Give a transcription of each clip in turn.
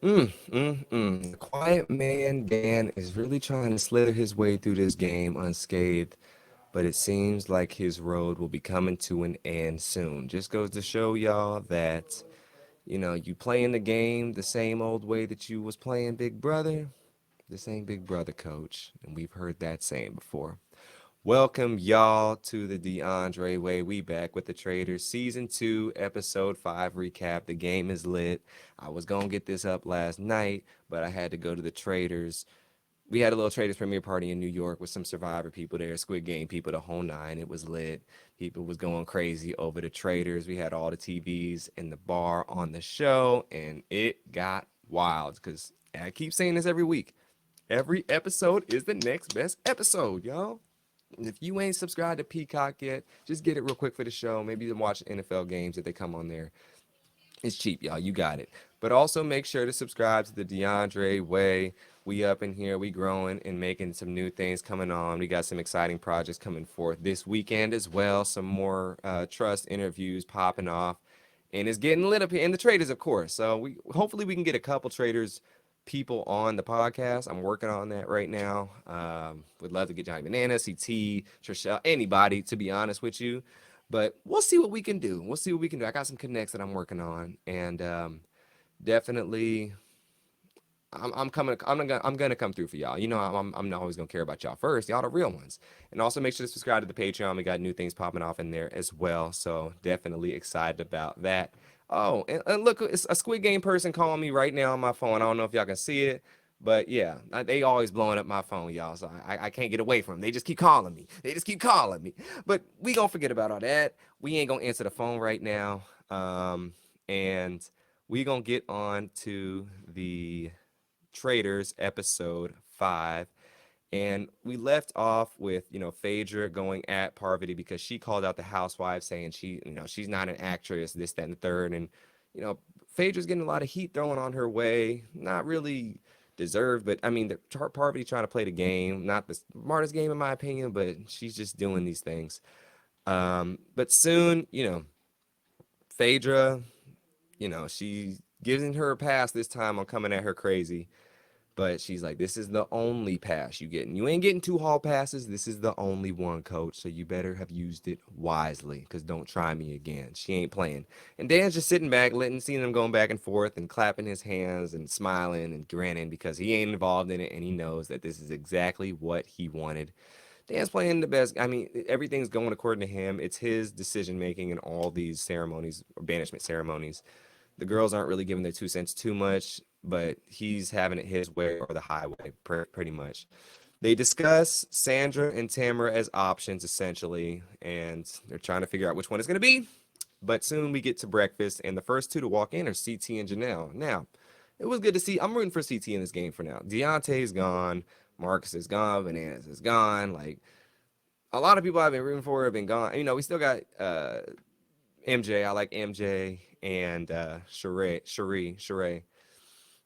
The quiet man Dan is really trying to slither his way through this game unscathed, but it seems like his road will be coming to an end soon. Just goes to show y'all that, you playing the game the same old way that you was playing Big Brother. This ain't Big Brother, coach, and we've heard that saying before. Welcome y'all to the DeAndre Way. We back with the Traitors season 2 episode 5 recap. The game is lit. I was gonna get this up last night, but I had to go to the Traitors. We had a little Traitors premiere party in New York with some Survivor people there, Squid Game people, the whole nine. It was lit. People was going crazy over the Traitors. We had all the TVs in the bar on the show, and it got wild. Because I keep saying this every week. Every episode is the next best episode, y'all. If you ain't subscribed to Peacock yet, just get it real quick for the show. Maybe you watch NFL games if they come on there. It's cheap, y'all. You got it. But also make sure to subscribe to the DeAndre Way. We up in here, we growing and making some new things coming on. We got some exciting projects coming forth this weekend as well. Some more trust interviews popping off, and it's getting lit up here. And the traders, of course. So we hopefully we can get a couple traders people on the podcast. I'm working on that right now. Would love to get Johnny Banana, CT, Trishelle, anybody, to be honest with you. But we'll see what we can do. We'll see what we can do. I got some connects that I'm working on, and definitely, I'm coming. I'm gonna come through for y'all. I'm not always gonna care about y'all first. Y'all the real ones. And also make sure to subscribe to the Patreon. We got new things popping off in there as well. So definitely excited about that. Oh, and look, it's a Squid Game person calling me right now on my phone. I don't know if y'all can see it. But yeah, they always blowing up my phone, y'all. So I can't get away from them. They just keep calling me. They just keep calling me. But we gonna forget about all that. We ain't gonna answer the phone right now. And we gonna get on to the Traitors episode 5. And we left off with, Phaedra going at Parvati because she called out the housewife saying she's not an actress, this, that, and the third. And, Phaedra's getting a lot of heat thrown on her way. Not really deserved, but I mean, Parvati trying to play the game, not the smartest game in my opinion, but she's just doing these things. But soon, Phaedra, she giving her a pass this time on coming at her crazy. But she's like, this is the only pass you getting. You ain't getting 2 hall passes. This is the only one, coach. So you better have used it wisely, because don't try me again. She ain't playing. And Dan's just sitting back, seeing them going back and forth and clapping his hands and smiling and grinning because he ain't involved in it and he knows that this is exactly what he wanted. Dan's playing the best. I mean, everything's going according to him. It's his decision making in all these ceremonies, or banishment ceremonies. The girls aren't really giving their 2 cents too much, but he's having it his way or the highway, pretty much. They discuss Sandra and Tamara as options, essentially, and they're trying to figure out which one it's going to be. But soon we get to breakfast, and the first 2 to walk in are CT and Janelle. Now, it was good to see. I'm rooting for CT in this game for now. Deontay's gone. Marcus is gone. Bananas is gone. Like, a lot of people I've been rooting for have been gone. We still got MJ. I like MJ and Sheree.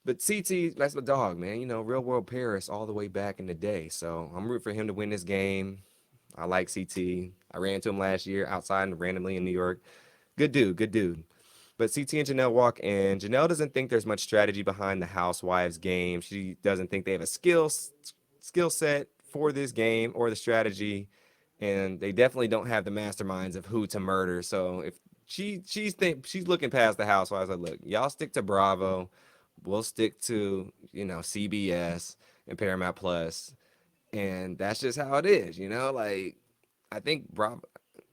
But CT, that's my dog, man. Real world Paris all the way back in the day. So I'm rooting for him to win this game. I like CT. I ran into him last year outside and randomly in New York. Good dude, good dude. But CT and Janelle walk in. Janelle doesn't think there's much strategy behind the Housewives game. She doesn't think they have a skill set for this game or the strategy. And they definitely don't have the masterminds of who to murder. So if she's looking past the Housewives, like, look, y'all stick to Bravo. We'll stick to, CBS and Paramount Plus, and that's just how it is, Like, I think Bravo.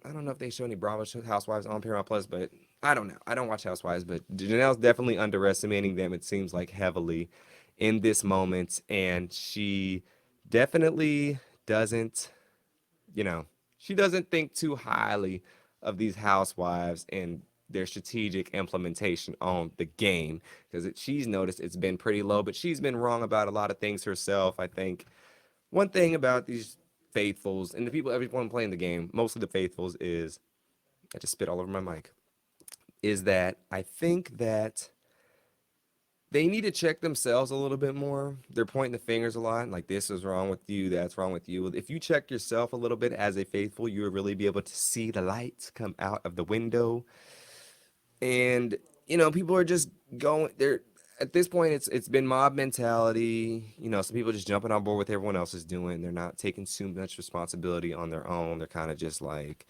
I don't know if they show any Bravo Housewives on Paramount Plus, but I don't know. I don't watch Housewives, but Janelle's definitely underestimating them. It seems like heavily in this moment, and she definitely doesn't, you know, she doesn't think too highly of these housewives and their strategic implementation on the game because she's noticed it's been pretty low, but she's been wrong about a lot of things herself. I think one thing about these faithfuls and the people, everyone playing the game, most of the faithfuls is, I just spit all over my mic, is that I think that they need to check themselves a little bit more. They're pointing the fingers a lot, like this is wrong with you, that's wrong with you. If you check yourself a little bit as a faithful, you will really be able to see the lights come out of the window. And people are just going there. at this point it's been mob mentality. Some people just jumping on board with everyone else is doing. They're not taking too much responsibility on their own. They're kind of just like,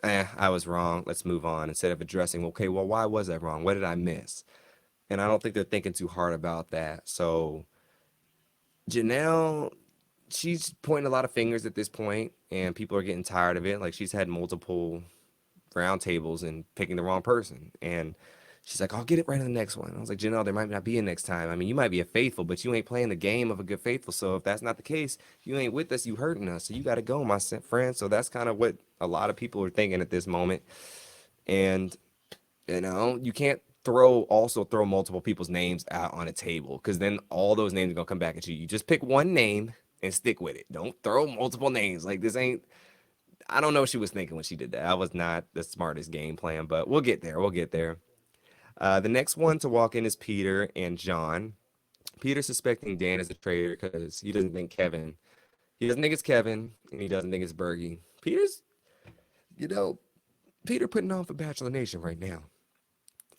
I was wrong. Let's move on. Instead of addressing, okay, well, why was I wrong? What did I miss? And I don't think they're thinking too hard about that. So Janelle, she's pointing a lot of fingers at this point, and people are getting tired of it. Like she's had multiple round tables and picking the wrong person. And she's like, I'll get it right in the next one. I was like, Janelle, there might not be a next time. I mean, you might be a faithful, but you ain't playing the game of a good faithful. So if that's not the case, you ain't with us, you hurting us. So you got to go, my friend. So that's kind of what a lot of people are thinking at this moment. And, you can't also throw multiple people's names out on a table because then all those names are going to come back at you. You just pick one name and stick with it. Don't throw multiple names. Like this ain't, I don't know what she was thinking when she did that. I was not the smartest game plan, but we'll get there. We'll get there. The next one to walk in is Peter and John. Peter suspecting Dan is a traitor because he doesn't think Kevin. He doesn't think it's Kevin, and he doesn't think it's Bergie. You know, Peter putting on for Bachelor Nation right now.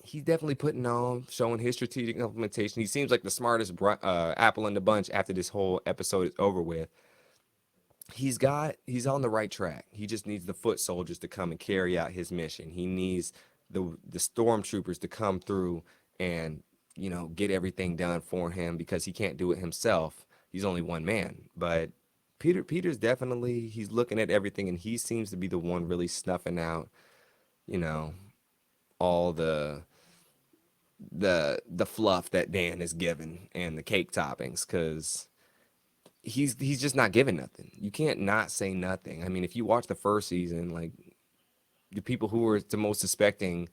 He's definitely putting on, showing his strategic implementation. He seems like the smartest apple in the bunch after this whole episode is over with. He's on the right track. He just needs the foot soldiers to come and carry out his mission. He needs the stormtroopers to come through and get everything done for him because he can't do it himself. He's only one man. But Peter's definitely he's looking at everything and he seems to be the one really snuffing out, you know, all the fluff that Dan is given and the cake toppings because he's just not giving nothing. You can't not say nothing. I mean, if you watch the first season, like the people who were the most suspecting,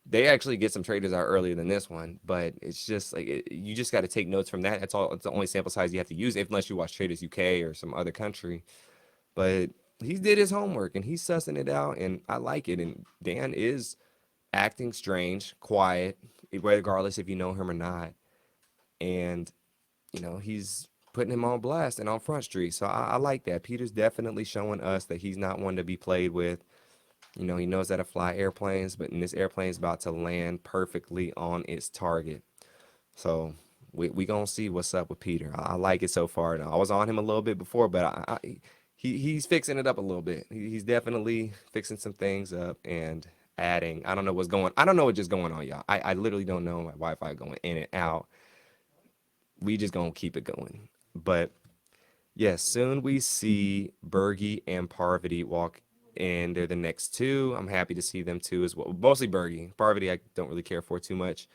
they actually get some traitors out earlier than this one. But it's just like you just got to take notes from that. That's all. It's the only sample size you have to use, unless you watch Traitors UK or some other country. But he did his homework and he's sussing it out, and I like it. And Dan is acting strange, quiet, regardless if you know him or not. And he's putting him on blast and on Front Street. So I like that. Peter's definitely showing us that he's not one to be played with. He knows how to fly airplanes, but this airplane is about to land perfectly on its target. So we gonna see what's up with Peter. I like it so far. Now, I was on him a little bit before, but he's fixing it up a little bit. He's definitely fixing some things up and adding. I don't know what's going. I don't know what's just going on, y'all. I literally don't know. My Wi-Fi going in and out. We just gonna keep it going. But yes, soon we see Bergie and Parvati walk in. They're the next two. I'm happy to see them too as well. Mostly Bergie. Parvati I don't really care for too much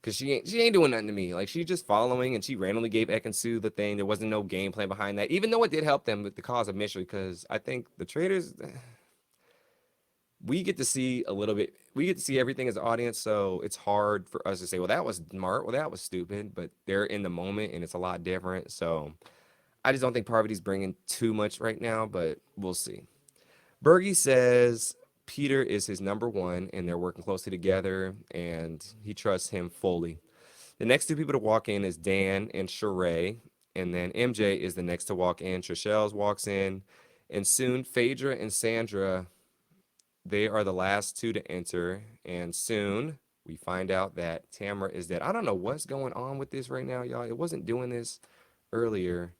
because she ain't doing nothing to me. Like she's just following, and she randomly gave Ekansu the thing. There wasn't no game plan behind that, even though it did help them with the cause of mystery. Because I think the traders, we get to see a little bit. We get to see everything as an audience, so it's hard for us to say, well, that was smart, well, that was stupid. But they're in the moment, and it's a lot different. So I just don't think Parvati's bringing too much right now, but we'll see. Bergie says Peter is his number one, and they're working closely together, and he trusts him fully. The next two people to walk in is Dan and Sheree, and then MJ is the next to walk in. Trishelle walks in, and soon Phaedra and Sandra, they are the last two to enter, and soon we find out that Tamara is dead. I don't know what's going on with this right now, y'all. It wasn't doing this earlier.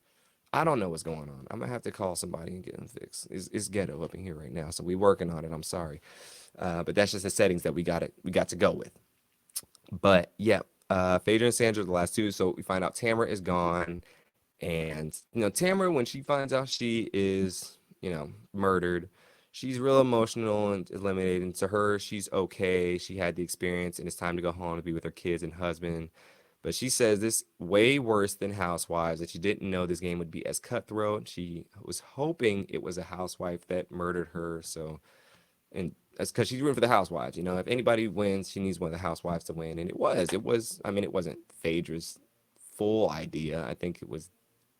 I don't know what's going on. I'm gonna have to call somebody and get them fixed. It's ghetto up in here right now, so we working on it. I'm sorry, but that's just the settings that we got to go with. But yeah, Phaedra and Sandra are the last two, so we find out Tamara is gone, and Tamara, when she finds out she is murdered, she's real emotional and eliminated. And to her, she's okay. She had the experience, and it's time to go home to be with her kids and husband. But she says this way worse than Housewives, that she didn't know this game would be as cutthroat. She was hoping it was a housewife that murdered her. So, and that's because she's rooting for the housewives. If anybody wins, she needs one of the housewives to win. And I mean, it wasn't Phaedra's full idea. I think it was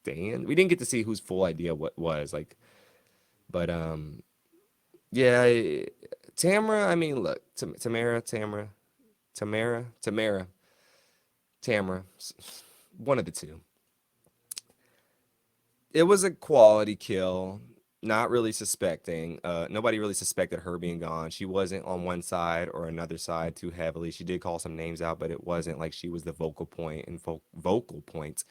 Dan. We didn't get to see whose full idea what was like, but yeah, Tamara. I mean, look, Tamara, one of the two. It was a quality kill. not really suspecting. Nobody really suspected her being gone. She wasn't on one side or another side too heavily. She did call some names out, but it wasn't like she was the vocal point and vocal point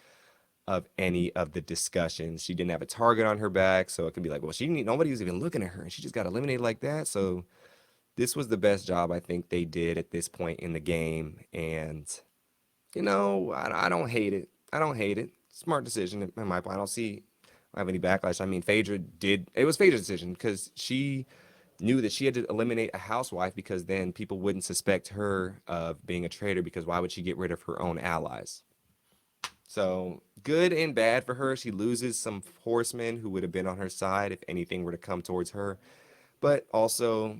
of any of the discussions. She didn't have a target on her back, so it could be like, well, nobody was even looking at her, and she just got eliminated like that. So this was the best job I think they did at this point in the game, and I don't hate it. I don't hate it. Smart decision in my point. I don't see I have any backlash. I mean, Phaedra did. It was Phaedra's decision because she knew that she had to eliminate a housewife because then people wouldn't suspect her of being a traitor because why would she get rid of her own allies? So good and bad for her. She loses some horsemen who would have been on her side if anything were to come towards her. But also,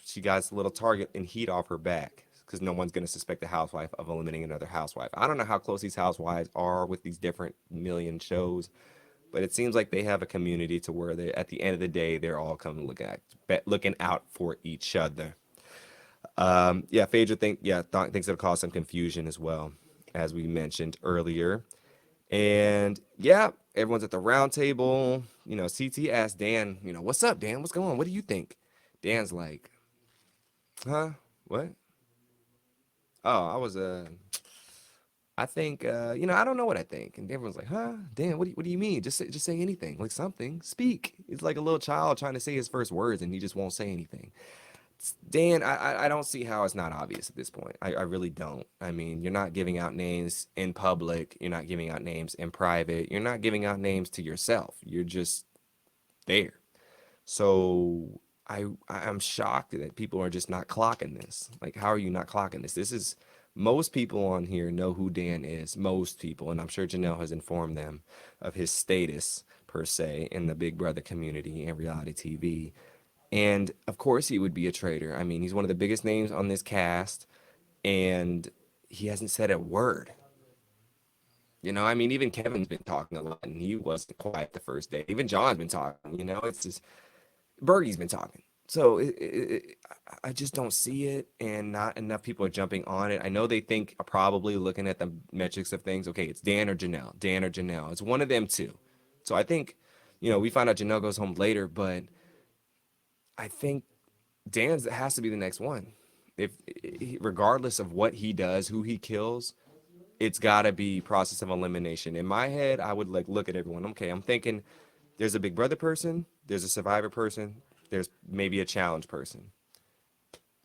she got a little target and heat off her back because no one's going to suspect the housewife of eliminating another housewife. I don't know how close these housewives are with these different million shows, but it seems like they have a community to where they, at the end of the day, they're all coming looking out for each other. Yeah, Phaedra thinks it'll cause some confusion as well, as we mentioned earlier. And yeah, everyone's at the round table. CT asked Dan, what's up, Dan? What's going on? What do you think? Dan's like, huh? What? Oh, I think, I don't know what I think. And everyone's like, huh? Dan, what do you mean? Just say anything, like something. Speak. It's like a little child trying to say his first words and he just won't say anything. Dan, I don't see how it's not obvious at this point. I really don't. I mean, you're not giving out names in public. You're not giving out names in private. You're not giving out names to yourself. You're just there. So I'm shocked that people are just not clocking this. Like, how are you not clocking this? This is most people on here know who Dan is. Most people, and I'm sure Janelle has informed them of his status per se in the Big Brother community and reality TV. And of course, he would be a traitor. I mean, he's one of the biggest names on this cast, and he hasn't said a word. I mean, even Kevin's been talking a lot, and he wasn't quiet the first day. Even John's been talking. It's just Bergie's been talking. So I just don't see it, and not enough people are jumping on it. I know they think are probably looking at the metrics of things. Okay, it's Dan or Janelle. Dan or Janelle. It's one of them two. So I think, we find out Janelle goes home later, but I think Dan's has to be the next one. If regardless of what he does, who he kills, it's got to be process of elimination. In my head, I would like look at everyone. Okay, I'm thinking there's a Big Brother person, there's a Survivor person, there's maybe a challenge person.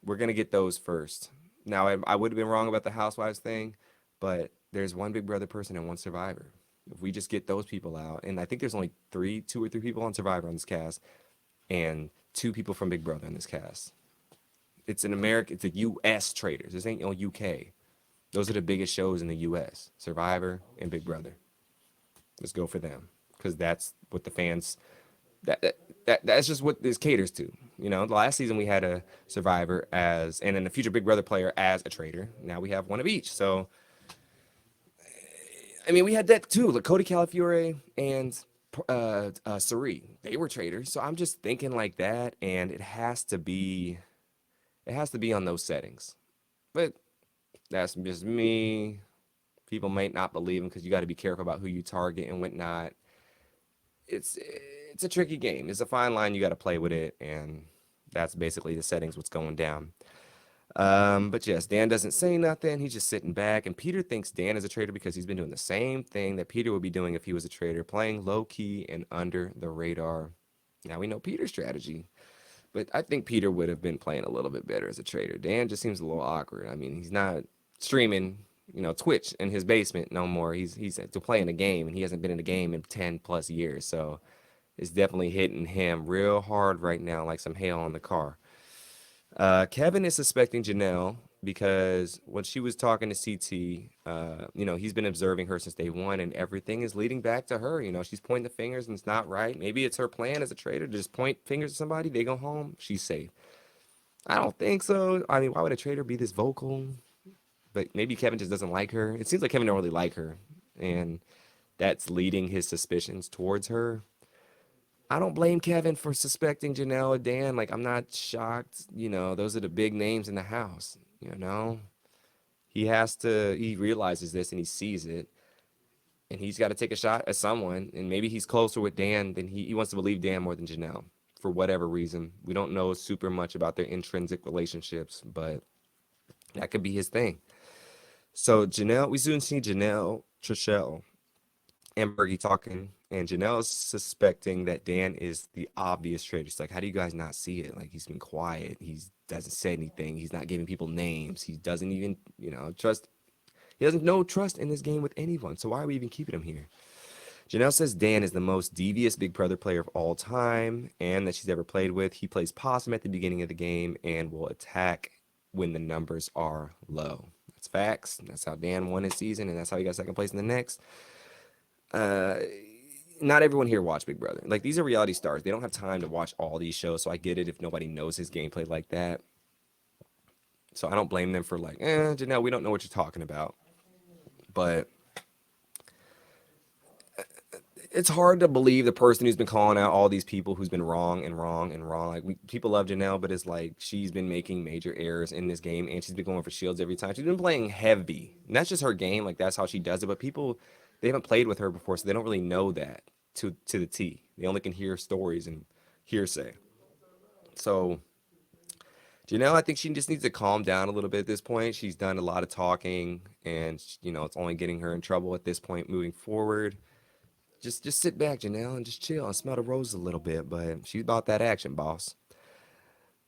We're gonna get those first. Now, I would have been wrong about the Housewives thing, but there's one Big Brother person and one Survivor. If we just get those people out, and I think there's only two or three people on Survivor on this cast, and two people from Big Brother in this cast. It's an American. It's a U.S. Traitors. This ain't no U.K. Those are the biggest shows in the U.S. Survivor and Big Brother. Let's go for them because that's what the fans. That's just what this caters to. The last season we had a Survivor and then a future Big Brother player as a traitor. Now we have one of each. So I mean, we had that too. Like Cody Calafiore and Sari, they were traitors. So I'm just thinking like that, and it has to be on those settings. But that's just me. People might not believe him because you got to be careful about who you target and whatnot. It's a tricky game. It's a fine line. You got to play with it, and that's basically the settings. What's going down. But yes, Dan doesn't say nothing. He's just sitting back, and Peter thinks Dan is a traitor because he's been doing the same thing that Peter would be doing if he was a traitor, playing low key and under the radar. Now we know Peter's strategy. But I think Peter would have been playing a little bit better as a trader. Dan just seems a little awkward. I mean, he's not streaming, Twitch in his basement no more. He's to play in a game, and he hasn't been in a game in 10 plus years. So it's definitely hitting him real hard right now, like some hail on the car. Kevin is suspecting Janelle because when she was talking to CT, he's been observing her since day one, and everything is leading back to her. She's pointing the fingers, and it's not right. Maybe it's her plan as a traitor to just point fingers at somebody. They go home, she's safe. I don't think so. I mean, why would a traitor be this vocal? But maybe Kevin just doesn't like her. It seems like Kevin don't really like her, and that's leading his suspicions towards her. I don't blame Kevin for suspecting Janelle or Dan. Like, I'm not shocked. Those are the big names in the house. He realizes this and he sees it. and he's got to take a shot at someone. And maybe he's closer with Dan than he wants to believe Dan more than Janelle for whatever reason. We don't know super much about their intrinsic relationships, but that could be his thing. So Janelle, we soon see Janelle, Trishelle, and Bergie talking, and Janelle's suspecting that Dan is the obvious traitor. She's like, how do you guys not see it? Like, he's been quiet. He doesn't say anything. He's not giving people names. He doesn't even, trust. He doesn't know trust in this game with anyone. So why are we even keeping him here? Janelle says Dan is the most devious Big Brother player of all time and that she's ever played with. He plays possum at the beginning of the game and will attack when the numbers are low. That's facts. That's how Dan won his season, and that's how he got second place in the next. Uh, Not everyone here watched Big Brother. Like, these are reality stars. They don't have time to watch all these shows, so I get it if nobody knows his gameplay like that. So I don't blame them for like, Janelle, we don't know what you're talking about. But it's hard to believe the person who's been calling out all these people who's been wrong and wrong and wrong. Like, people love Janelle, but it's like she's been making major errors in this game, and she's been going for shields every time. She's been playing heavy, and that's just her game. Like, that's how she does it. But people, they haven't played with her before, so they don't really know that to the T. They only can hear stories and hearsay. So Janelle, I think she just needs to calm down a little bit at this point. She's done a lot of talking, and it's only getting her in trouble at this point moving forward. Just sit back, Janelle, and just chill and smell the roses a little bit. But she's about that action, boss.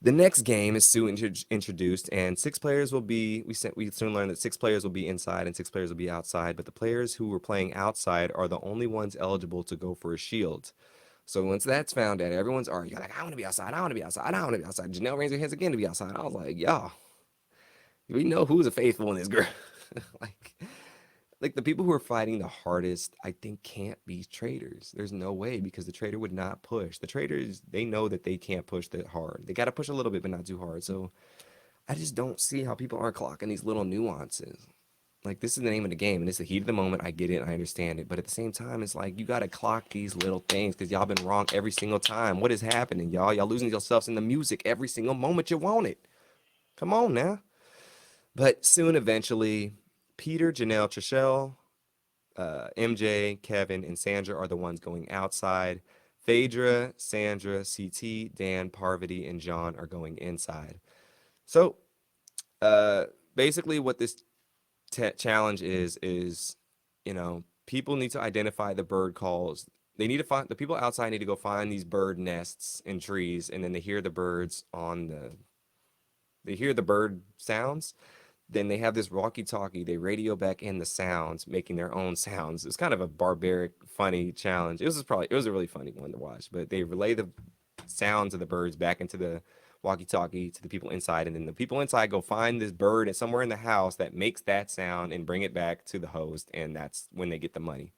The next game is soon introduced, and six players will be. We soon learn that six players will be inside and six players will be outside. But the players who were playing outside are the only ones eligible to go for a shield. So once that's found out, everyone's arguing like, "I want to be outside. I want to be outside. I want to be outside." Janelle raised her hands again to be outside. I was like, "Y'all, we know who's a faithful in this group." like, like the people who are fighting the hardest, I think, can't be traitors. There's no way because the traitor would not push. The traitors, they know that they can't push that hard. They got to push a little bit, but not too hard. So I just don't see how people aren't clocking these little nuances. Like, this is the name of the game, and it's the heat of the moment. I get it, I understand it, but at the same time, it's like you got to clock these little things because y'all been wrong every single time. What is happening, y'all? Y'all losing yourselves in the music every single moment you want it. Come on now. But soon, eventually, Peter, Janelle, Trishelle, MJ, Kevin, and Sandra are the ones going outside. Phaedra, Sandra, CT, Dan, Parvati, and John are going inside. So, uh, basically, what this challenge is, people need to identify the bird calls. They need to find the people outside need to go find these bird nests in trees, and then they hear the birds they hear the bird sounds. Then they have this walkie-talkie. They radio back in the sounds, making their own sounds. It's kind of a barbaric, funny challenge. It was a really funny one to watch. But they relay the sounds of the birds back into the walkie-talkie to the people inside, and then the people inside go find this bird somewhere in the house that makes that sound and bring it back to the host, and that's when they get the money.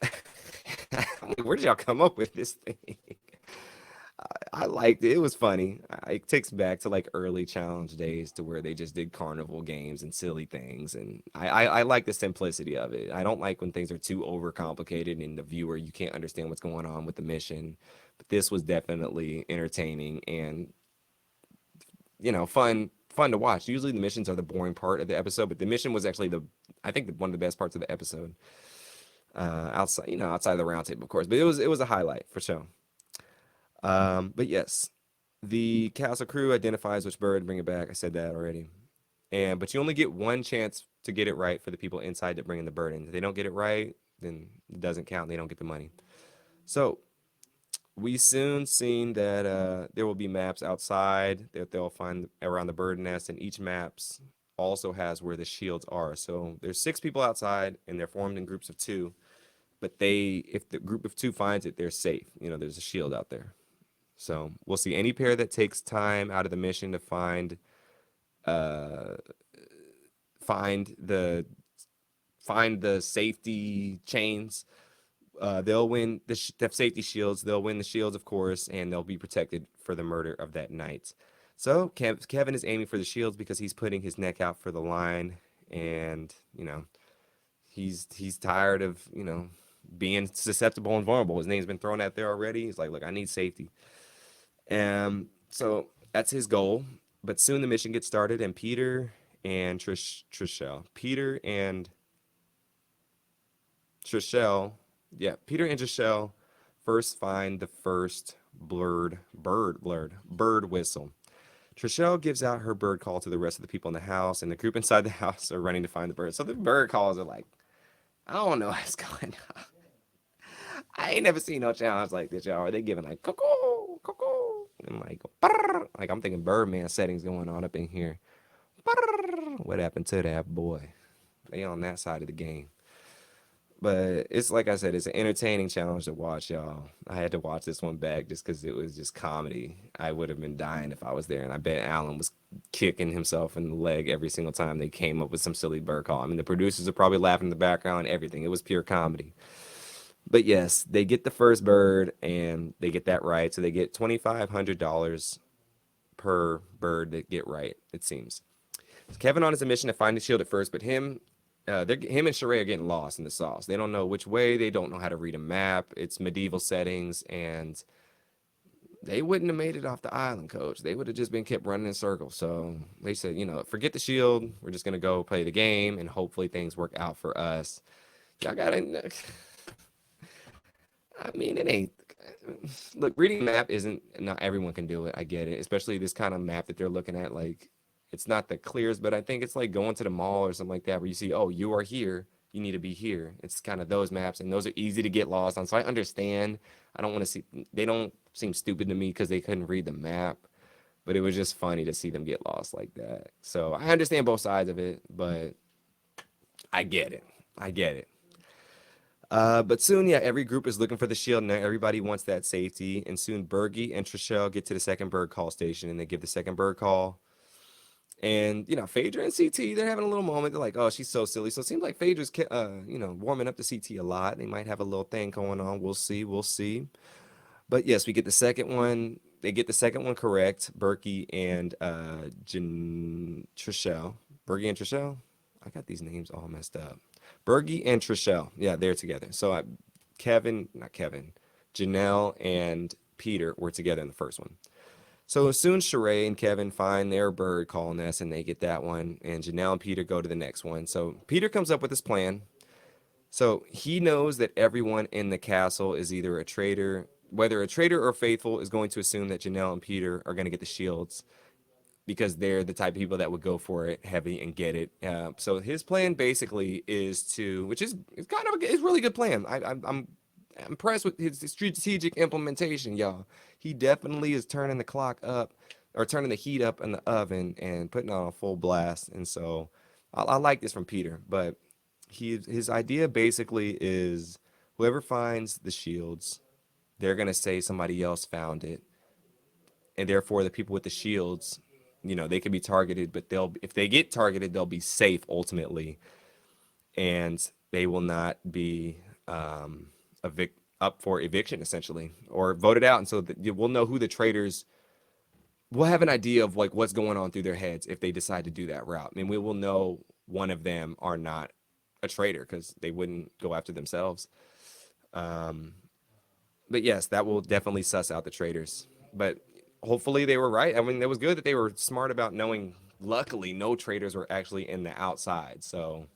I'm like, where did y'all come up with this thing? I liked it. It was funny. It takes back to like early challenge days to where they just did carnival games and silly things. And I like the simplicity of it. I don't like when things are too overcomplicated and the viewer, you can't understand what's going on with the mission. But this was definitely entertaining and, fun to watch. Usually the missions are the boring part of the episode, but the mission was actually I think one of the best parts of the episode. Outside of the round table, of course. But it was a highlight for sure. But yes, the castle crew identifies which bird to bring it back. I said that already. But you only get one chance to get it right for the people inside to bring in the bird in. If they don't get it right, then it doesn't count. They don't get the money. So we soon seen that there will be maps outside that they'll find around the bird nest, and each maps also has where the shields are. So there's six people outside, and they're formed in groups of two. But if the group of two finds it, they're safe. There's a shield out there. So we'll see any pair that takes time out of the mission to uh, find the find the safety chains. They'll win the safety shields. They'll win the shields, of course, and they'll be protected for the murder of that night. So Kevin is aiming for the shields because he's putting his neck out for the line, and he's tired of being susceptible and vulnerable. His name's been thrown out there already. He's like, look, I need safety. So that's his goal. But soon the mission gets started, and Peter and Trishelle. Peter and Trishelle, yeah, Peter and Trishelle first find the first bird whistle. Trishelle gives out her bird call to the rest of the people in the house, and the group inside the house are running to find the bird. So the bird calls are like, I don't know what's going on. I ain't never seen no challenge like this, y'all. Are they giving like cuckoo, cuckoo, and like brrr, like I'm thinking Birdman settings going on up in here. Brrr, what happened to that boy? They on that side of the game. But it's like I said, it's an entertaining challenge to watch, y'all. I had to watch this one back just because it was just comedy. I would have been dying if I was there, and I bet Alan was kicking himself in the leg every single time they came up with some silly bird call. I mean, the producers are probably laughing in the background, everything. It was pure comedy. But yes, they get the first bird and they get that right, so they get $2,500 per bird that get right. It seems. Kevin on his a mission to find the shield at first, but him and Sheree are getting lost in the sauce. They don't know which way. They don't know how to read a map. It's medieval settings, and they wouldn't have made it off the island, Coach. They would have just been kept running in circles. So they said, forget the shield. We're just gonna go play the game, and hopefully things work out for us. Y'all gotta. I mean, it ain't. Look, reading a map isn't. Not everyone can do it. I get it, especially this kind of map that they're looking at. Like, it's not the clearest, but I think it's like going to the mall or something like that, where you see, oh, you are here. You need to be here. It's kind of those maps, and those are easy to get lost on. So I understand. I don't want to see. They don't seem stupid to me because they couldn't read the map, but it was just funny to see them get lost like that. So I understand both sides of it, but I get it. I get it. But soon, yeah, every group is looking for the shield. Now everybody wants that safety. And soon, Bergie and Trishelle get to the second bird call station, and they give the second bird call. And Phaedra and CT, they're having a little moment. They're like, "Oh, she's so silly." So it seems like Phaedra's, warming up to CT a lot. They might have a little thing going on. We'll see. We'll see. But yes, we get the second one. They get the second one correct. Berkey and Trishelle. Bergie and Trishelle. I got these names all messed up. Bergie and Trishelle. Yeah, they're together. So not Kevin, Janelle and Peter were together in the first one. So soon Sheree and Kevin find their bird call nest and they get that one. And Janelle and Peter go to the next one. So Peter comes up with this plan. So he knows that everyone in the castle is either a traitor, whether a traitor or faithful is going to assume that Janelle and Peter are going to get the shields because they're the type of people that would go for it heavy and get it. So his plan basically is to, which is it's kind of it's really good plan. I'm impressed with his strategic implementation, y'all. He definitely is turning the clock up or turning the heat up in the oven and putting it on a full blast. And so I like this from Peter, but his idea basically is whoever finds the shields, they're gonna say somebody else found it, and therefore the people with the shields, they can be targeted, but if they get targeted, they'll be safe ultimately, and they will not be up for eviction essentially or voted out, and so we'll know who the traitors. We'll have an idea of like what's going on through their heads if they decide to do that route. I mean, we will know one of them are not a traitor because they wouldn't go after themselves. Um, but yes, that will definitely suss out the traitors. But hopefully they were right. I mean, it was good that they were smart about knowing. Luckily, no traitors were actually in the outside. So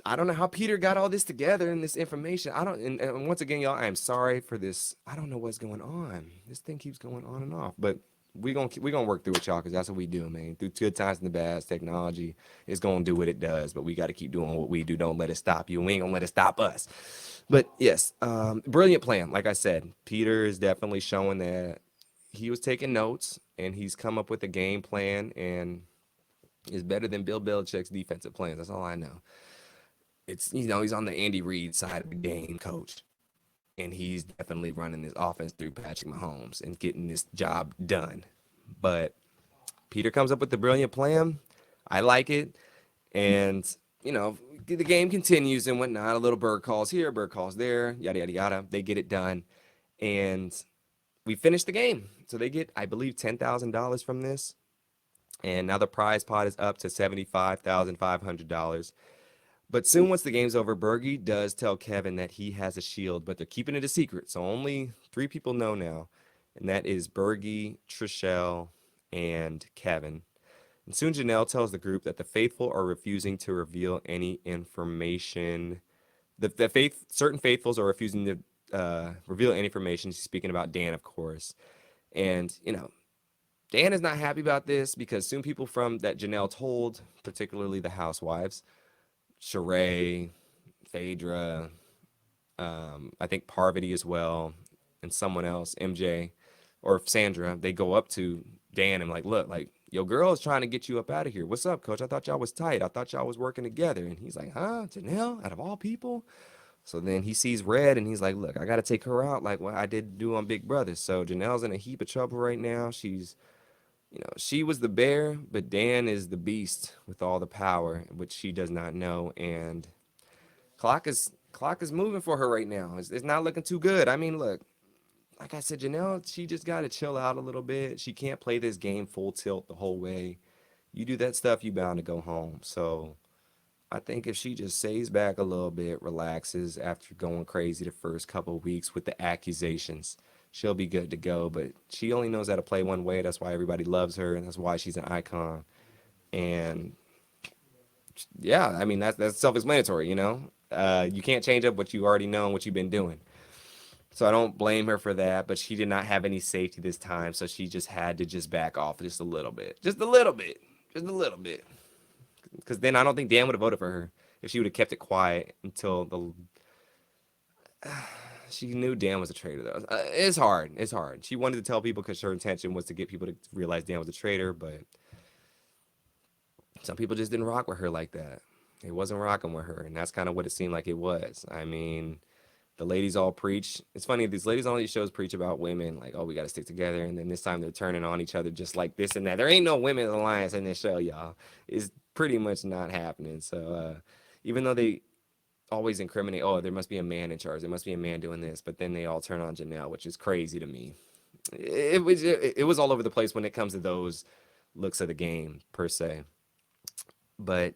I don't know how Peter got all this together and this information. I don't. And once again, y'all, I am sorry for this. I don't know what's going on. This thing keeps going on and off. But we gonna work through it, y'all, because that's what we do, man. Through good times and the bad, technology is gonna do what it does. But we got to keep doing what we do. Don't let it stop you. We ain't gonna let it stop us. But yes, brilliant plan. Like I said, Peter is definitely showing that he was taking notes and he's come up with a game plan and is better than Bill Belichick's defensive plans. That's all I know. It's he's on the Andy Reid side of the game, coach, and he's definitely running this offense through Patrick Mahomes and getting this job done. But Peter comes up with the brilliant plan. I like it, and the game continues and whatnot. A little bird calls here, bird calls there, yada yada yada. They get it done, and we finish the game. So they get, I believe, $10,000 from this, and now the prize pot is up to $75,500. But soon, once the game's over, Bergie does tell Kevin that he has a shield, but they're keeping it a secret. So only 3 people know now, and that is Bergie, Trishelle, and Kevin. And soon Janelle tells the group that the faithful are refusing to reveal any information the certain faithfuls are refusing to reveal any information. She's speaking about Dan, of course, and Dan is not happy about this because soon people from that Janelle told, particularly the housewives, Sheree, Phaedra, I think Parvati as well, and someone else, MJ or Sandra, they go up to Dan and like, look, like your girl is trying to get you up out of here. What's up, coach? I thought y'all was tight. I thought y'all was working together. And he's like, huh? Janelle, out of all people? So then he sees red and he's like, look, I got to take her out like what I did do on Big Brother. So Janelle's in a heap of trouble right now. She was the bear, but Dan is the beast with all the power, which she does not know. And clock is moving for her right now. It's not looking too good. I mean, look, like I said, Janelle, she just got to chill out a little bit. She can't play this game full tilt the whole way. You do that stuff, you bound to go home. So I think if she just stays back a little bit, relaxes after going crazy the first couple of weeks with the accusations, she'll be good to go. But she only knows how to play one way. That's why everybody loves her, and that's why she's an icon. And yeah, I mean that's self-explanatory. You can't change up what you already know and what you've been doing. So I don't blame her for that, but she did not have any safety this time, so she just had to just back off just a little bit. Just a little bit. Just a little bit. Because then I don't think Dan would have voted for her if she would have kept it quiet until she knew Dan was a traitor, though. It's hard. It's hard. She wanted to tell people because her intention was to get people to realize Dan was a traitor, but some people just didn't rock with her like that. It wasn't rocking with her, and that's kind of what it seemed like it was. I mean, the ladies all preach. It's funny, these ladies on these shows preach about women, like, oh, we got to stick together. And then this time they're turning on each other just like this and that. There ain't no women's alliance in this show, y'all. It's pretty much not happening. So even though they always incriminate, oh, there must be a man in charge. There must be a man doing this. But then they all turn on Janelle, which is crazy to me. It was all over the place when it comes to those looks of the game, per se. But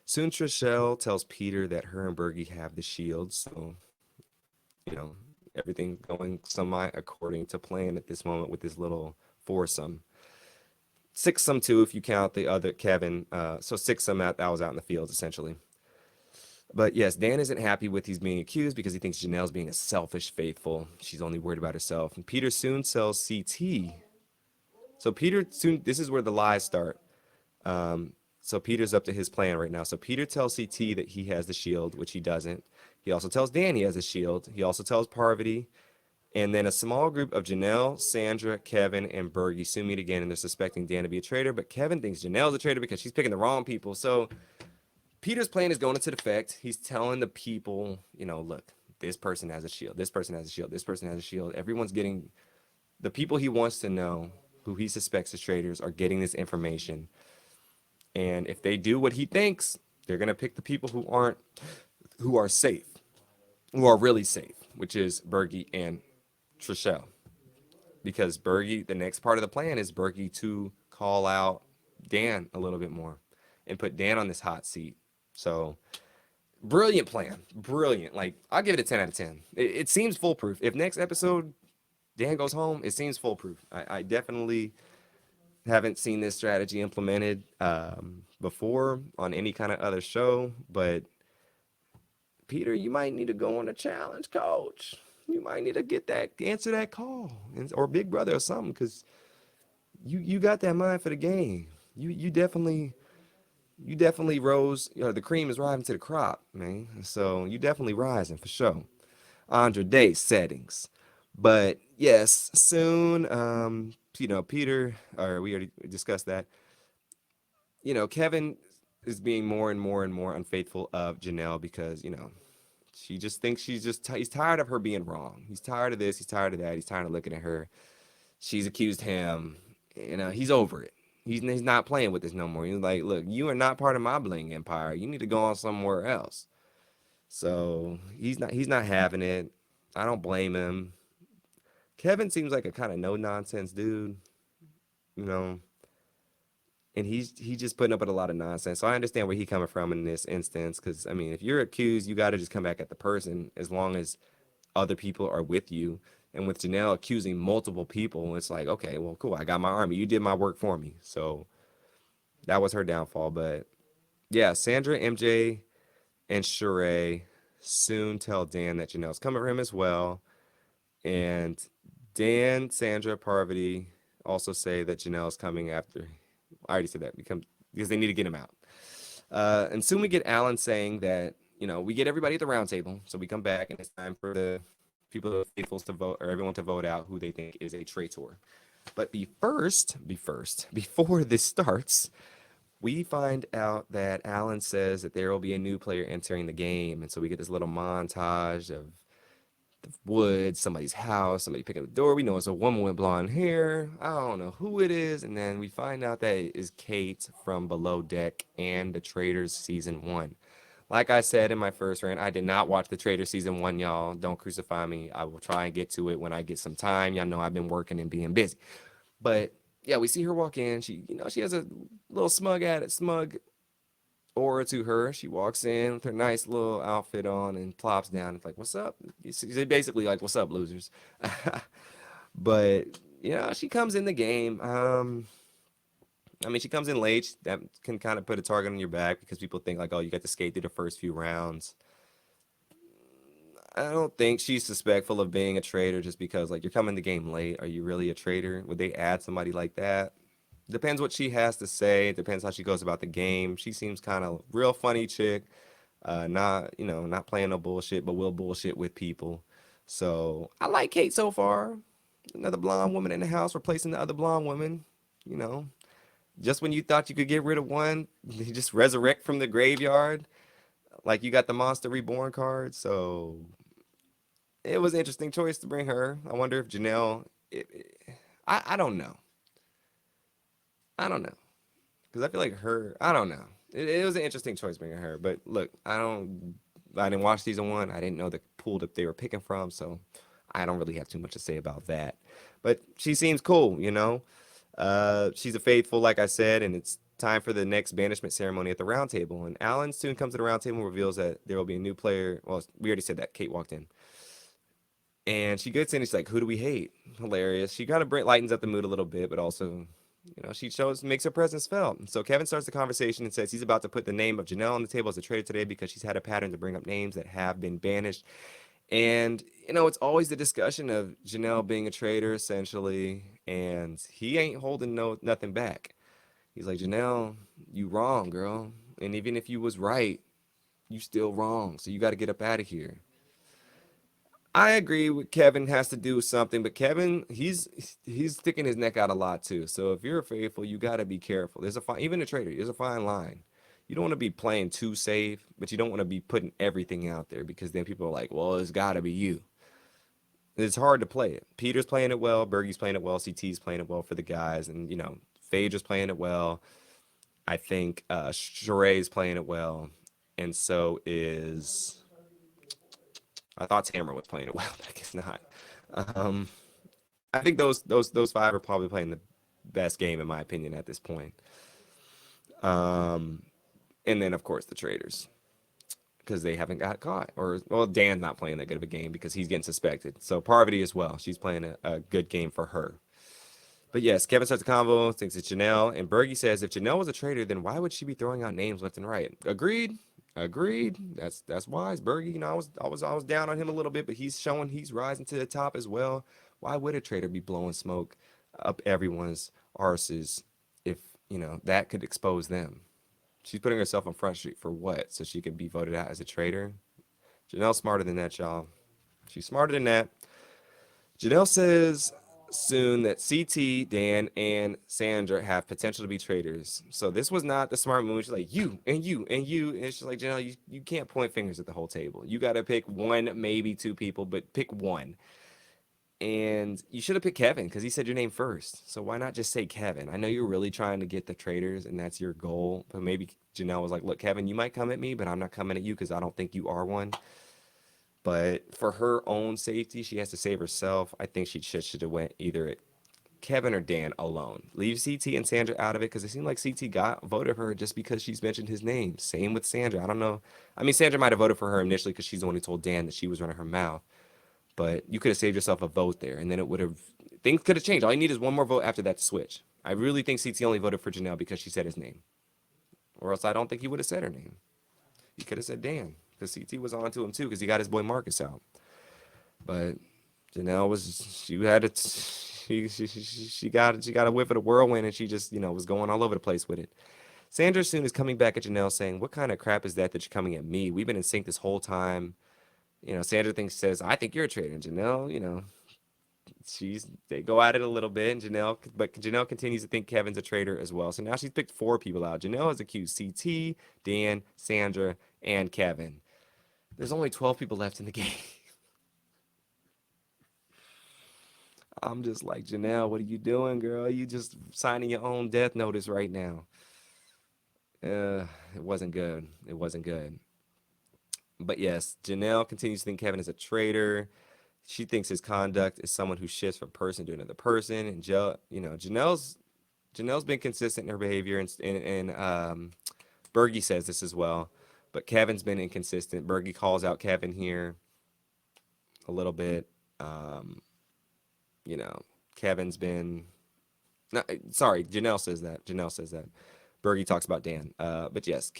soon Trishelle tells Peter that her and Bergie have the shield. So you know, everything going semi according to plan at this moment with this little foursome. Six-some too, if you count the other Kevin. So six-some that was out in the fields, essentially. But yes, Dan isn't happy with he's being accused because he thinks Janelle's being a selfish faithful. She's only worried about herself. And Peter soon sells CT. So Peter soon, this is where the lies start. So Peter's up to his plan right now. So Peter tells CT that he has the shield, which he doesn't. He also tells Dan he has a shield. He also tells Parvati. And then a small group of Janelle, Sandra, Kevin, and Bergie soon meet again, and they're suspecting Dan to be a traitor. But Kevin thinks Janelle's a traitor because she's picking the wrong people. So Peter's plan is going into effect. He's telling the people, look, this person has a shield. This person has a shield. This person has a shield. Everyone's getting the people he wants to know, who he suspects as traitors, are getting this information. And if they do what he thinks, they're gonna pick the people who are safe, who are really safe, which is Bergie and Trishelle. Because Bergie, the next part of the plan is Bergie to call out Dan a little bit more and put Dan on this hot seat. So brilliant plan, brilliant. Like I'll give it a 10 out of 10. It seems foolproof. If next episode Dan goes home, it seems foolproof. I definitely haven't seen this strategy implemented before on any kind of other show, but Peter, you might need to go on a challenge, coach. You might need to answer that call, or Big Brother or something, because you got that mind for the game. You definitely rose. The cream is rising to the crop, man. So you definitely rising for sure. Andre Day settings. But yes, soon, Peter, or we already discussed that. Kevin is being more and more and more unfaithful of Janelle because, she just thinks he's tired of her being wrong. He's tired of this. He's tired of that. He's tired of looking at her. She's accused him. He's over it. He's not playing with this no more. He's like, look, you are not part of my bling empire. You need to go on somewhere else. So he's not having it. I don't blame him. Kevin seems like a kind of no nonsense dude, you know, and he's just putting up with a lot of nonsense. So I understand where he's coming from in this instance, because I mean, if you're accused, you got to just come back at the person as long as other people are with you. And with Janelle accusing multiple people, it's like, okay, well, cool. I got my army. You did my work for me. So that was her downfall. But yeah, Sandra, MJ, and Sheree soon tell Dan that Janelle's coming for him as well. And Dan, Sandra, Parvati also say that Janelle's coming after. I already said that because they need to get him out. And soon we get Alan saying that, we get everybody at the round table. So we come back and it's time for the people, the faithfuls to vote, or everyone to vote out who they think is a traitor. But before this starts, we find out that Alan says that there will be a new player entering the game. And so we get this little montage of the woods, somebody's house, somebody picking the door. We know it's a woman with blonde hair. I don't know who it is. And then we find out that it is Kate from Below Deck and The Traitors Season 1. Like I said in my first rant, I did not watch The Traitors Season 1, y'all. Don't crucify me. I will try and get to it when I get some time. Y'all know I've been working and being busy. But yeah, we see her walk in. She has a little smug aura to her. She walks in with her nice little outfit on and plops down. It's like, what's up? She's basically like, what's up, losers? But she comes in the game. She comes in late. That can kind of put a target on your back because people think like, oh, you got to skate through the first few rounds. I don't think she's suspectful of being a traitor just because like you're coming the game late. Are you really a traitor? Would they add somebody like that? Depends what she has to say. Depends how she goes about the game. She seems kind of real funny chick. Not playing no bullshit, but will bullshit with people. So I like Kate so far. Another blonde woman in the house replacing the other blonde woman. You know, just when you thought you could get rid of one, you just resurrect from the graveyard. Like you got the Monster Reborn card. So it was an interesting choice to bring her. I wonder if Janelle. I don't know. I don't know. Because I feel like her, I don't know. It was an interesting choice bringing her. But look, I didn't watch season 1. I didn't know the pool that they were picking from. So I don't really have too much to say about that. But she seems cool. She's a faithful, like I said, and it's time for the next banishment ceremony at the round table. And Alan soon comes to the round table and reveals that there will be a new player. Well, we already said that. Kate walked in. And she gets in and she's like, who do we hate? Hilarious. She kind of lightens up the mood a little bit, but also, she makes her presence felt. So Kevin starts the conversation and says he's about to put the name of Janelle on the table as a traitor today because she's had a pattern to bring up names that have been banished. And, it's always the discussion of Janelle being a traitor, essentially. And he ain't holding nothing back. He's like, Janelle, you wrong, girl. And even if you was right, you still wrong. So you got to get up out of here. I agree with Kevin has to do something, but Kevin, he's sticking his neck out a lot too. So if you're faithful, you got to be careful. There's a fine, even a traitor, there's a fine line. You don't want to be playing too safe, but you don't want to be putting everything out there because then people are like, well, it's got to be you. It's hard to play it. Peter's playing it well, Bergie's playing it well, CT's playing it well for the guys, and Phaedra's playing it well. I think Sheree's playing it well, and so is I thought Tamara was playing it well, but I guess not. Um, I think those five are probably playing the best game in my opinion at this point. Um, and then of course the traders because they haven't got caught, or well, Dan's not playing that good of a game because he's getting suspected. So Parvati as well, she's playing a good game for her. But yes, Kevin starts the convo, thinks it's Janelle, and Bergie says if Janelle was a traitor, then why would she be throwing out names left and right? Agreed. Agreed. That's wise. Bergie, I was down on him a little bit, but he's showing he's rising to the top as well. Why would a traitor be blowing smoke up everyone's arses if, that could expose them? She's putting herself on Front Street for what? So she could be voted out as a traitor? Janelle's smarter than that, y'all. She's smarter than that. Janelle says soon that CT, Dan, and Sandra have potential to be traitors. So this was not the smart move. She's like, you, and you, and you. And she's like, Janelle, you can't point fingers at the whole table. You got to pick one, maybe two people, but pick one. And you should have picked Kevin because he said your name first. So why not just say Kevin? I know you're really trying to get the traitors and that's your goal. But maybe Janelle was like, look, Kevin, you might come at me, but I'm not coming at you because I don't think you are one. But for her own safety, she has to save herself. I think she should have went either Kevin or Dan alone. Leave CT and Sandra out of it because it seemed like CT got voted for her just because she's mentioned his name. Same with Sandra. I don't know. Sandra might have voted for her initially because she's the one who told Dan that she was running her mouth. But you could have saved yourself a vote there, and then it would have things could have changed. All you need is one more vote after that to switch. I really think CT only voted for Janelle because she said his name, or else I don't think he would have said her name. He could have said Dan. because CT was on to him too because he got his boy Marcus out. But Janelle was she had it. She got a whiff of the whirlwind and she just was going all over the place with it. Sandra soon is coming back at Janelle saying, "What kind of crap is that you're coming at me? We've been in sync this whole time." Sandra says, "I think you're a traitor." And Janelle, they go at it a little bit, and Janelle continues to think Kevin's a traitor as well. So now she's picked 4 people out. Janelle has accused CT, Dan, Sandra, and Kevin. There's only 12 people left in the game. I'm just like, Janelle, what are you doing, girl? You just signing your own death notice right now. It wasn't good. It wasn't good. But yes, Janelle continues to think Kevin is a traitor. She thinks his conduct is someone who shifts from person to another person. And Janelle's been consistent in her behavior, and Bergie says this as well. But Kevin's been inconsistent. Bergie calls out Kevin here a little bit. Um, Kevin's been. No, sorry, Janelle says that. Janelle says that. Bergie talks about Dan. But yes,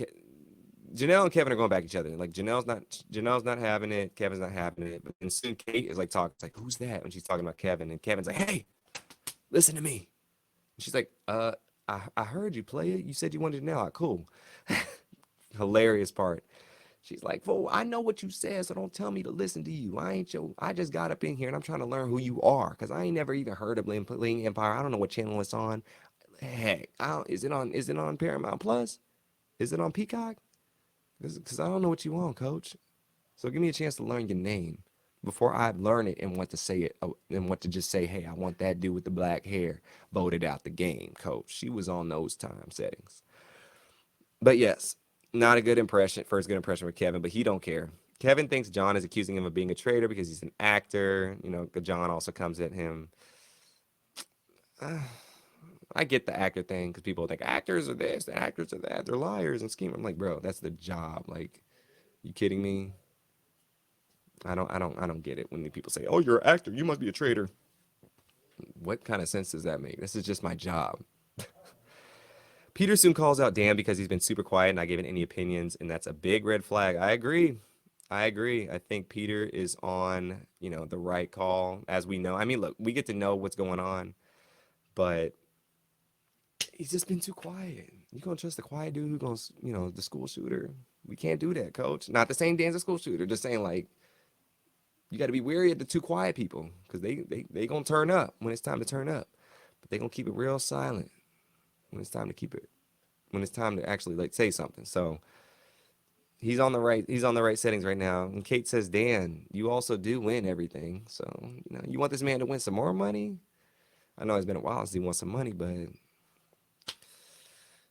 Janelle and Kevin are going back at each other. Like Janelle's not having it. Kevin's not having it. But then soon Kate is like talking. It's like, who's that? When she's talking about Kevin, and Kevin's like, hey, listen to me. And she's like, I heard you play it. You said you wanted to know. Cool. Hilarious part. She's like, "Fool, I know what you said, so don't tell me to listen to you. I just got up in here and I'm trying to learn who you are, because I ain't never even heard of Bling Empire. I don't know what channel it's on. Heck, is it on Paramount Plus? Is it on Peacock? Because I don't know what you want, coach. So give me a chance to learn your name before I learn it and want to say it and want to just say, hey, I want that dude with the black hair voted out the game, coach." She was on those time settings. But yes, not a good impression, first good impression with Kevin, but he don't care. Kevin thinks John is accusing him of being a traitor because he's an actor. John also comes at him. I get the actor thing because people think actors are this, the actors are that, they're liars and schemers. I'm like, bro, that's the job. Like, you kidding me? I don't get it when the people say, "Oh, you're an actor, you must be a traitor." What kind of sense does that make? This is just my job. Peter soon calls out Dan because he's been super quiet and not giving any opinions, and that's a big red flag. I agree. I agree. I think Peter is on, the right call, as we know. I mean, look, we get to know what's going on, but he's just been too quiet. You gonna trust the quiet dude who goes, the school shooter? We can't do that, coach. Not the same Dan's a school shooter. Just saying, like, you got to be wary of the too quiet people because they gonna turn up when it's time to turn up, but they gonna keep it real silent when it's time to keep it when it's time to actually like say something. So he's on the right settings right now. And Kate says, "Dan, you also do win everything. So, you want this man to win some more money? I know it's been a while since he won some money, but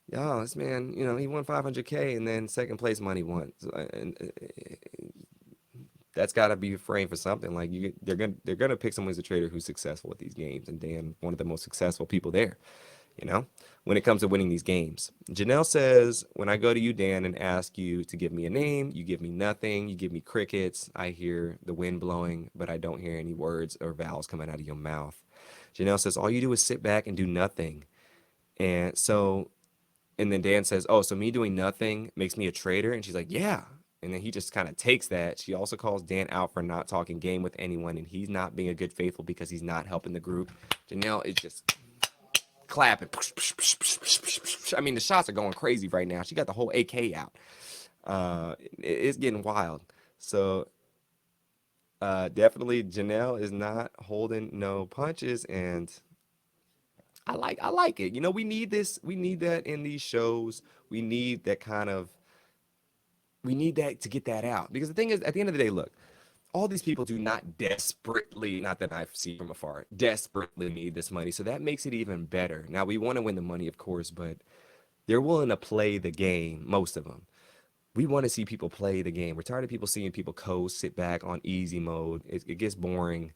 yeah, this man, he won 500K and then second place money won. So, and that's got to be framed for something. Like they're gonna pick someone who's a trader who's successful at these games, and Dan, one of the most successful people there. You know, when it comes to winning these games. Janelle says, "When I go to you, Dan, and ask you to give me a name, you give me nothing. You give me crickets. I hear the wind blowing, but I don't hear any words or vowels coming out of your mouth." Janelle says, "All you do is sit back and do nothing." And so, and then Dan says, "Oh, so me doing nothing makes me a traitor?" And she's like, "Yeah." And then he just kind of takes that. She also calls Dan out for not talking game with anyone, and he's not being a good faithful because he's not helping the group. Janelle is just clapping. I mean, the shots are going crazy right now. She got the whole AK out. It's getting wild. So definitely Janelle is not holding no punches, and I like it. We need this. We need that in these shows. We need that kind of we need that to get that out. Because the thing is, at the end of the day, look, all these people do not desperately, not that I see from afar, desperately need this money. So that makes it even better. Now, we want to win the money, of course, but they're willing to play the game, most of them. We want to see people play the game. We're tired of people seeing people coast, sit back on easy mode. It gets boring.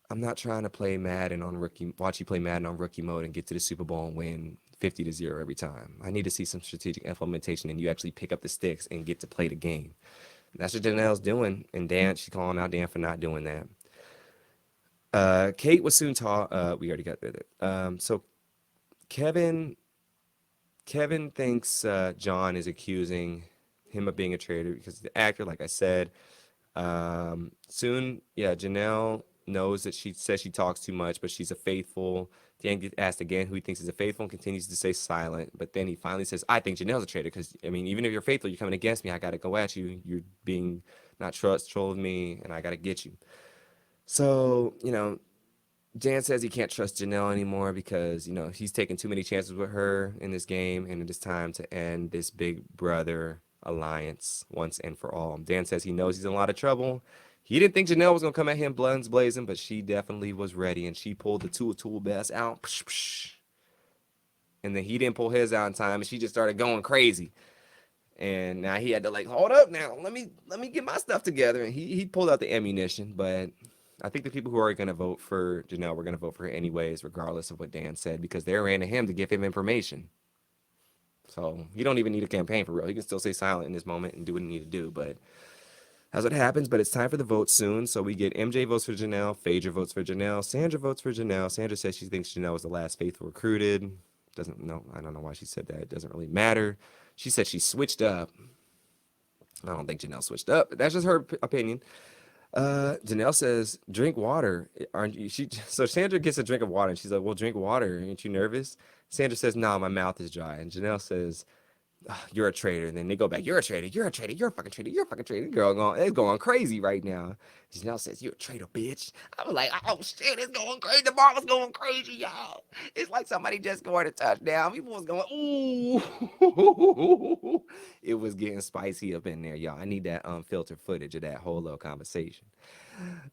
I'm not trying to play Madden on rookie, watch you play Madden on rookie mode and get to the Super Bowl and win 50-0 every time. I need to see some strategic implementation and you actually pick up the sticks and get to play the game. That's what Janelle's doing. And Dan, she's calling out Dan for not doing that. Kate was soon taught. We already got that. So Kevin thinks John is accusing him of being a traitor because the actor, like I said. Soon, yeah, Janelle knows that she says she talks too much, but she's a faithful. Dan gets asked again who he thinks is a faithful and continues to stay silent. But then he finally says, I think Janelle's a traitor because, I mean, even if you're faithful, you're coming against me. I got to go at you. You're being not trustful of me, and I got to get you. So, Dan says he can't trust Janelle anymore because, he's taken too many chances with her in this game, and it is time to end this big brother alliance once and for all. Dan says he knows he's in a lot of trouble. He didn't think Janelle was going to come at him guns blazing, but she definitely was ready, and she pulled the tool best out. And then he didn't pull his out in time, and she just started going crazy. And now he had to like hold up now. Let me get my stuff together. And he pulled out the ammunition, but I think the people who are going to vote for Janelle were going to vote for her anyways, regardless of what Dan said, because they ran to him to give him information. So he don't even need a campaign for real. He can still stay silent in this moment and do what he need to do. But that's what happens. But it's time for the vote soon. So we get MJ votes for Janelle, Phaedra votes for Janelle, Sandra votes for Janelle. Sandra says she thinks Janelle was the last faithful recruited. Doesn't know. I don't know why she said that. It doesn't really matter. She said she switched up. I don't think Janelle switched up, but that's just her opinion. Janelle says, "Drink water." Aren't you? So Sandra gets a drink of water, and she's like, "Well, drink water. Aren't you nervous?" Sandra says, "No, my mouth is dry." And Janelle says, "You're a traitor." And then they go back, "You're a traitor. You're a traitor. You're a fucking traitor. You're a fucking traitor." The girl it's going crazy right now. Janelle says, "You're a traitor, bitch." I was like, "Oh shit, it's going crazy. The bar was going crazy, y'all. It's like somebody just scored a touchdown. People was going, ooh." It was getting spicy up in there, y'all. I need that unfiltered footage of that whole little conversation.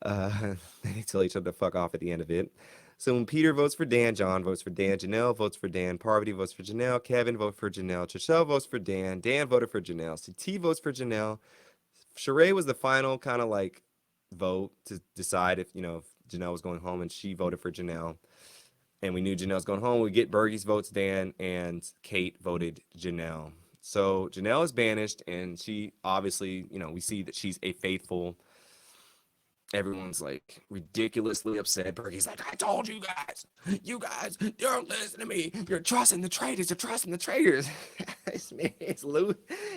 They tell each other to fuck off at the end of it. So when Peter votes for Dan, John votes for Dan, Janelle votes for Dan, Parvati votes for Janelle, Kevin votes for Janelle, Trishelle votes for Dan voted for Janelle, CT votes for Janelle. Sheree was the final kind of like vote to decide if Janelle was going home, and she voted for Janelle. And we knew Janelle was going home. We get Bergie's votes, Dan, and Kate voted Janelle. So Janelle is banished, and she obviously, we see that she's a faithful. Everyone's like ridiculously upset. Bergie's like, I told you guys don't listen to me. You're trusting the traitors. You're trusting the traitors. This man is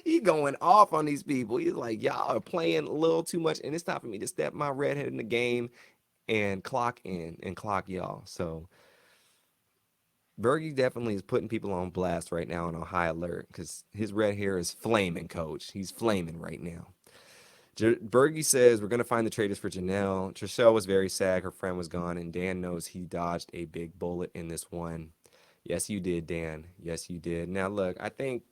He's going off on these people. He's like, y'all are playing a little too much, and it's time for me to step my redhead in the game and clock in and clock y'all. So Bergie definitely is putting people on blast right now and on high alert because his red hair is flaming, coach. He's flaming right now. Bergie says we're going to find the traitors for Janelle. Trishelle was very sad. Her friend was gone, and Dan knows he dodged a big bullet in this one. Yes, you did, Dan. Yes, you did. Now, look, I think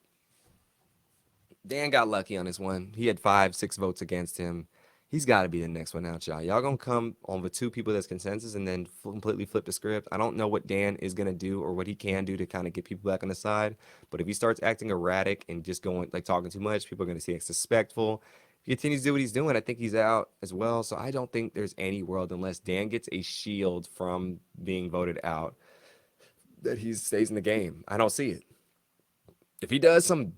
Dan got lucky on this one. He had 5, 6 votes against him. He's got to be the next one out, y'all. Y'all going to come on with 2 people that's consensus and then completely flip the script. I don't know what Dan is going to do or what he can do to kind of get people back on the side. But if he starts acting erratic and just going, like, talking too much, people are going to see it disrespectful. If he continues to do what he's doing, I think he's out as well. So I don't think there's any world, unless Dan gets a shield from being voted out, that he stays in the game. I don't see it. If he does some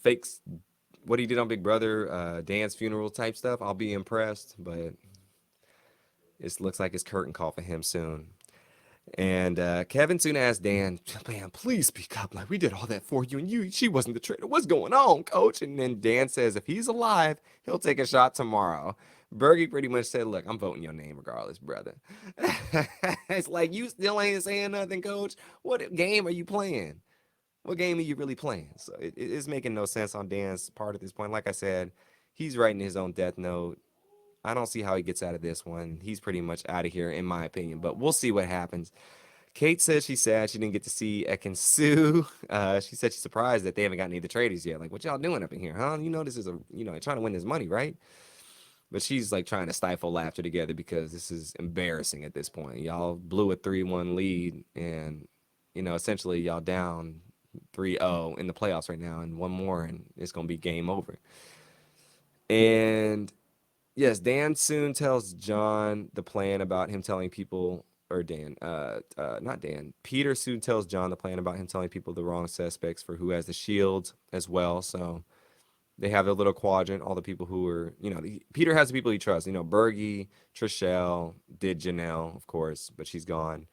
fakes, what he did on Big Brother, Dan's funeral type stuff, I'll be impressed. But it looks like it's curtain call for him soon. And Kevin soon asked Dan, "Man, please speak up. Like, we did all that for you, and she wasn't the traitor. What's going on, coach?" And then Dan says, if he's alive, he'll take a shot tomorrow. Bergie pretty much said, "Look, I'm voting your name regardless, brother." It's like, you still ain't saying nothing, coach. What game are you playing? What game are you really playing? So it's making no sense on Dan's part at this point. Like I said, he's writing his own death note. I don't see how he gets out of this one. He's pretty much out of here, in my opinion, but we'll see what happens. Kate says she's sad she didn't get to see Ek and Sue. She said she's surprised that they haven't got any of the traders yet. Like, what y'all doing up in here, huh? This is trying to win this money, right? But she's like trying to stifle laughter together because this is embarrassing at this point. Y'all blew a 3-1 lead, and essentially y'all down 3-0 in the playoffs right now, and one more, and it's gonna be game over. And yes, Dan soon tells John the plan about him telling people, or Dan, not Dan. Peter soon tells John the plan about him telling people the wrong suspects for who has the shield as well. So they have a little quadrant, all the people who are, Peter has the people he trusts. Bergie, Trishelle, did Janelle, of course, but she's gone.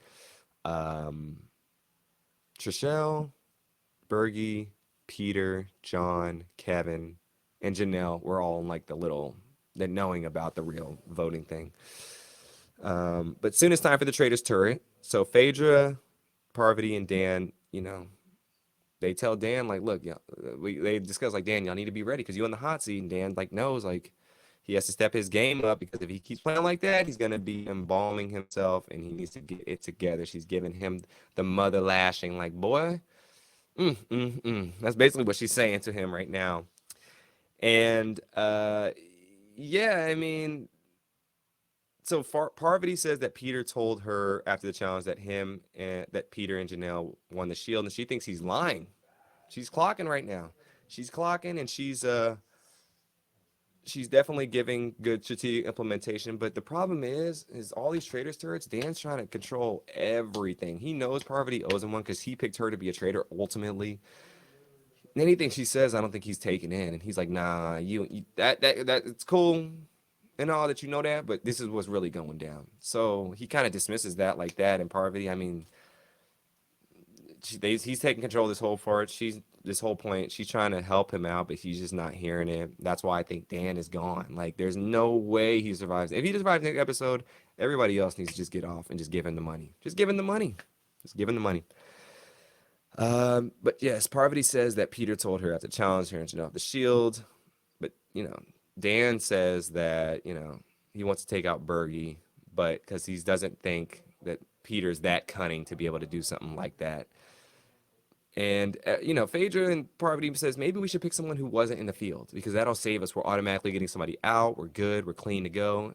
Trishelle, Bergie, Peter, John, Kevin, and Janelle were all in like the knowing about the real voting thing. But soon it's time for the Traitors turret. So Phaedra, Parvati, and Dan, they tell Dan like, look, yeah, they discuss like, Dan, y'all need to be ready because you in the hot seat. And Dan like knows like he has to step his game up because if he keeps playing like that, he's gonna be embalming himself and he needs to get it together. She's giving him the mother lashing, like, boy, That's basically what she's saying to him right now. And yeah, I mean, so Parvati says that Peter told her after the challenge that him and that Peter and Janelle won the shield, and she thinks he's lying. She's clocking right now. She's clocking, and she's definitely giving good strategic implementation. But the problem is all these traitors turrets. Dan's trying to control everything. He knows Parvati owes him one because he picked her to be a traitor ultimately. Anything she says, I don't think he's taking in, and he's like, nah, that it's cool and all that you know that, but this is what's really going down. So he kind of dismisses that like that. And Parvati, I mean, he's taking control of this whole fort. This whole point. She's trying to help him out, but he's just not hearing it. That's why I think Dan is gone. Like, there's no way he survives. If he survives next episode, everybody else needs to just get off and just give him the money. Just give him the money. Just give him the money. But yes, Parvati says that Peter told her at the challenge her and she off the shield. But Dan says that he wants to take out Bergie, but because he doesn't think that Peter's that cunning to be able to do something like that. And Phaedra and Parvati says maybe we should pick someone who wasn't in the field because that'll save us. We're automatically getting somebody out. We're good. We're clean to go.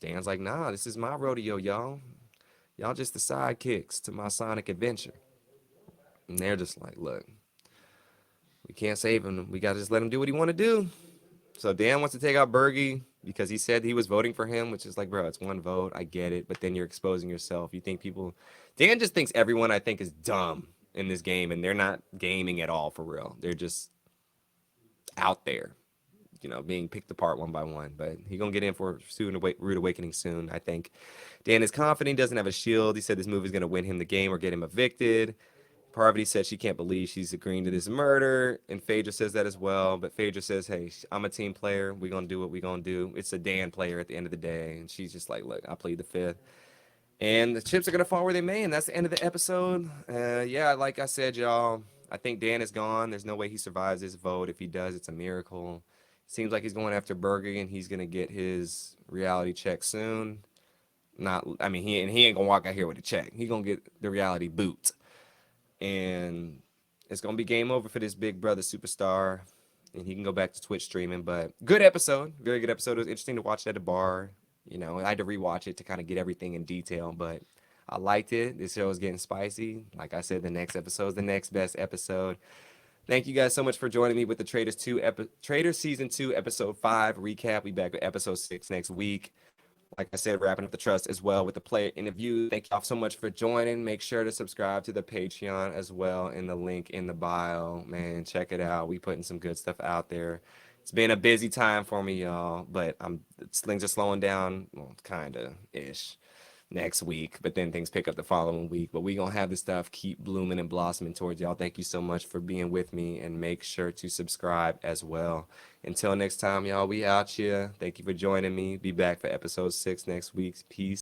Dan's like, nah, this is my rodeo, y'all. Y'all just the sidekicks to my Sonic adventure. And they're just like, look, we can't save him. We got to just let him do what he want to do. So Dan wants to take out Bergie because he said he was voting for him, which is like, bro, it's one vote. I get it. But then you're exposing yourself. You think Dan just thinks everyone I think is dumb in this game, and they're not gaming at all for real. They're just out there, being picked apart one by one. But he's going to get in for rude awakening soon, I think. Dan is confident he doesn't have a shield. He said this move is going to win him the game or get him evicted. Parvati said she can't believe she's agreeing to this murder, and Phaedra says that as well. But Phaedra says, hey, I'm a team player. We're going to do what we're going to do. It's a Dan player at the end of the day. And she's just like, look, I plead the fifth. And the chips are going to fall where they may, and that's the end of the episode. Yeah, like I said, y'all, I think Dan is gone. There's no way he survives this vote. If he does, it's a miracle. Seems like he's going after Berger, and he's going to get his reality check soon. He ain't going to walk out here with a check. He's going to get the reality boot. And it's going to be game over for this Big Brother superstar. And he can go back to Twitch streaming. But good episode. Very good episode. It was interesting to watch at a bar. I had to rewatch it to kind of get everything in detail. But I liked it. This show is getting spicy. Like I said, the next episode is the next best episode. Thank you guys so much for joining me with the Traitors Season 2, Episode 5 recap. We back with Episode 6 next week. Like I said, wrapping up the trust as well with the player interview. Thank y'all so much for joining. Make sure to subscribe to the Patreon as well in the link in the bio. Man, check it out. We putting some good stuff out there. It's been a busy time for me, y'all, but things are slowing down, well, kind of ish next week, but then things pick up the following week. But we gonna have this stuff keep blooming and blossoming towards y'all. Thank you so much for being with me, and make sure to subscribe as well. Until next time, y'all, we out here. Thank you for joining me. Be back for episode 6 next week. Peace.